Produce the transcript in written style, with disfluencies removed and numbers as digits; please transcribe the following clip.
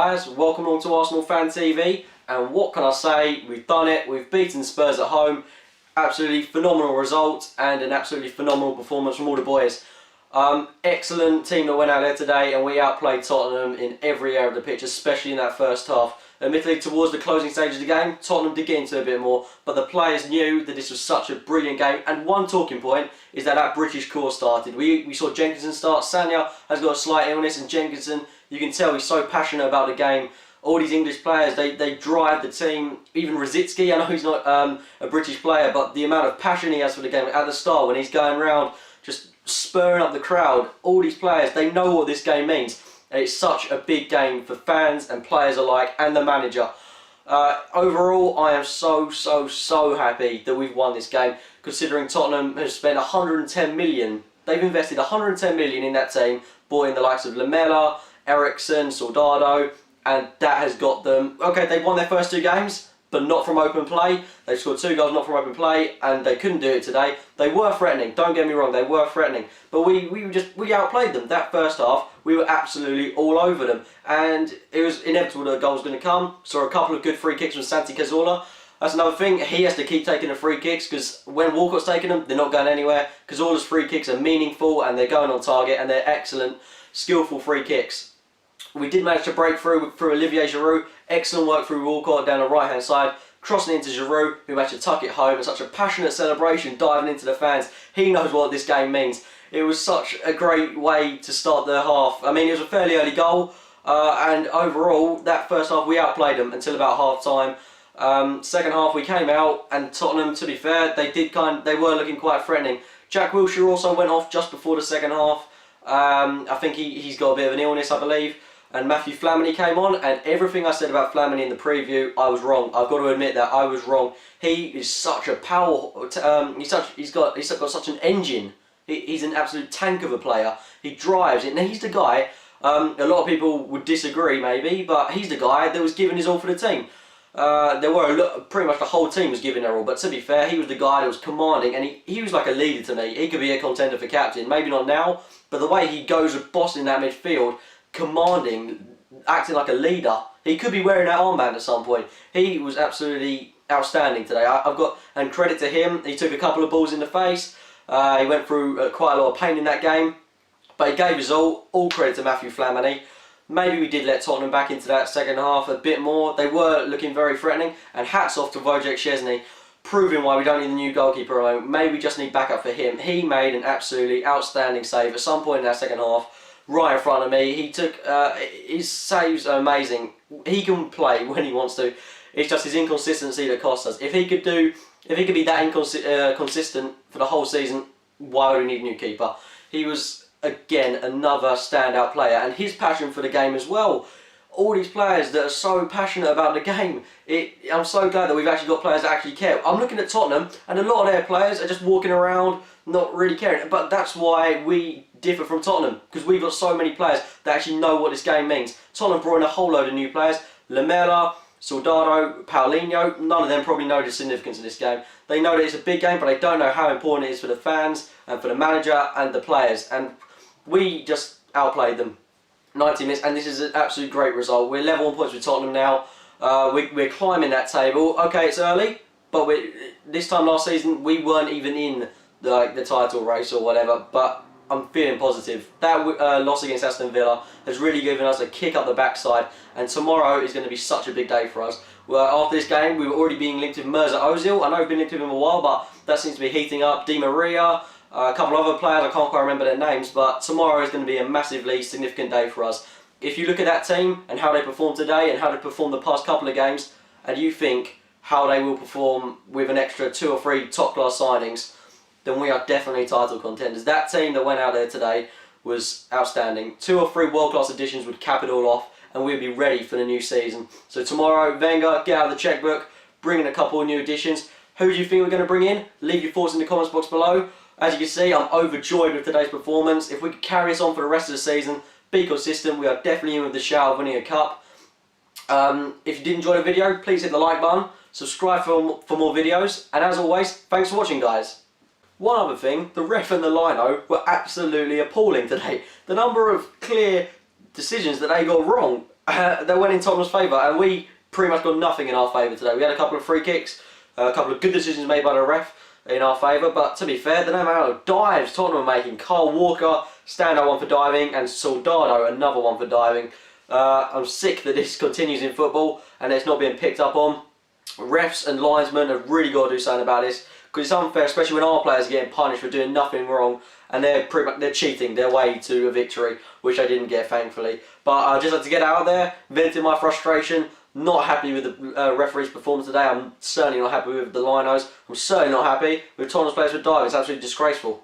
guys, welcome along to Arsenal Fan TV, and what can I say, we've done it, we've beaten Spurs at home, absolutely phenomenal result and an absolutely phenomenal performance from all the boys. Excellent team that went out there today, and we outplayed Tottenham in every area of the pitch, especially in that first half. Admittedly, towards the closing stage of the game, Tottenham did get into it a bit more, but the players knew that this was such a brilliant game. And one talking point is that British core started. We saw Jenkinson start. Sanya has got a slight illness, and Jenkinson, you can tell he's so passionate about the game. All these English players, they drive the team. Even Rosicky, I know he's not a British player, but the amount of passion he has for the game at the start when he's going around just spurring up the crowd, all these players, they know what this game means. And it's such a big game for fans and players alike, and the manager. Overall, I am so happy that we've won this game, considering Tottenham has spent 110 million. They've invested 110 million in that team, bought in the likes of Lamela, Ericsson, Soldado, and that has got them. Okay, they've won their first two games, but not from open play. They scored 2 goals not from open play, and they couldn't do it today. They were threatening, don't get me wrong, they were threatening, but we outplayed them. That first half, we were absolutely all over them, and it was inevitable that a goal was going to come. Saw a couple of good free kicks from Santi Cazorla. That's another thing, he has to keep taking the free kicks, because when Walcott's taking them, they're not going anywhere. Cazorla's free kicks are meaningful, and they're going on target, and they're excellent, skillful free kicks. We did manage to break through Olivier Giroud. Excellent work through Walcott down the right hand side, crossing into Giroud, who managed to tuck it home, and such a passionate celebration diving into the fans. He knows what this game means. It was such a great way to start the half. I mean, it was a fairly early goal, and overall, that first half we outplayed them until about half time. Second half we came out, and Tottenham, to be fair, they were looking quite threatening. Jack Wilshere also went off just before the second half. I think he's got a bit of an illness, I believe. And Matthew Flamini came on, and everything I said about Flamini in the preview, I was wrong. I've got to admit that I was wrong. He is such a power. He's got such an engine. He's an absolute tank of a player. He drives it. Now he's the guy. A lot of people would disagree, maybe, but he's the guy that was giving his all for the team. There were pretty much the whole team was giving their all, but to be fair, he was the guy that was commanding, and he was like a leader to me. He could be a contender for captain, maybe not now, but the way he goes with bossing that midfield, commanding, acting like a leader. He could be wearing that armband at some point. He was absolutely outstanding today. And credit to him, he took a couple of balls in the face. He went through quite a lot of pain in that game, but he gave his all. All credit to Matthew Flamini. Maybe we did let Tottenham back into that second half a bit more. They were looking very threatening, and hats off to Wojciech Szczesny, proving why we don't need a new goalkeeper alone. Maybe we just need backup for him. He made an absolutely outstanding save at some point in that second half, right in front of me. He took his saves are amazing. He can play when he wants to. It's just his inconsistency that costs us. If he could be that consistent for the whole season, why would we need a new keeper? He was again another standout player, and his passion for the game as well. All these players that are so passionate about the game. I'm so glad that we've actually got players that actually care. I'm looking at Tottenham, and a lot of their players are just walking around, not really caring. But that's why we differ from Tottenham, because we've got so many players that actually know what this game means. Tottenham brought in a whole load of new players. Lamela, Soldado, Paulinho, none of them probably know the significance of this game. They know that it's a big game, but they don't know how important it is for the fans and for the manager and the players. And we just outplayed them. 90 minutes, and this is an absolute great result. We're level on points with Tottenham now. We're climbing that table. Okay, it's early, but this time last season we weren't even in the title race or whatever. But I'm feeling positive. That loss against Aston Villa has really given us a kick up the backside, and tomorrow is going to be such a big day for us. Well, after this game, we were already being linked with Mesut Ozil. I know we've been linked with him a while, but that seems to be heating up. Di Maria, a couple of other players, I can't quite remember their names, but tomorrow is going to be a massively significant day for us. If you look at that team and how they performed today and how they performed the past couple of games, and you think how they will perform with an extra 2 or 3 top-class signings, then we are definitely title contenders. That team that went out there today was outstanding. 2 or 3 world-class additions would cap it all off, and we'd be ready for the new season. So tomorrow, Wenger, get out of the checkbook, bring in a couple of new additions. Who do you think we're going to bring in? Leave your thoughts in the comments box below. As you can see, I'm overjoyed with today's performance. If we could carry us on for the rest of the season, be consistent, we are definitely in with the shout of winning a cup. If you did enjoy the video, please hit the like button, subscribe for more videos, and as always, thanks for watching, guys. One other thing, the ref and the lino were absolutely appalling today. The number of clear decisions that they got wrong, they went in Tottenham's favour, and we pretty much got nothing in our favour today. We had a couple of free kicks, a couple of good decisions made by the ref in our favour, but to be fair, the amount of dives Tottenham were making. Kyle Walker, standout one for diving, and Soldado, another one for diving. I'm sick that this continues in football and it's not being picked up on. Refs and linesmen have really got to do something about this, because it's unfair, especially when our players are getting punished for doing nothing wrong, and they're cheating their way to a victory, which they didn't get, thankfully. But I just had to get out there, venting my frustration. Not happy with the referee's performance today. I'm certainly not happy with the linos. I'm certainly not happy with Tottenham's players for diving. It's absolutely disgraceful.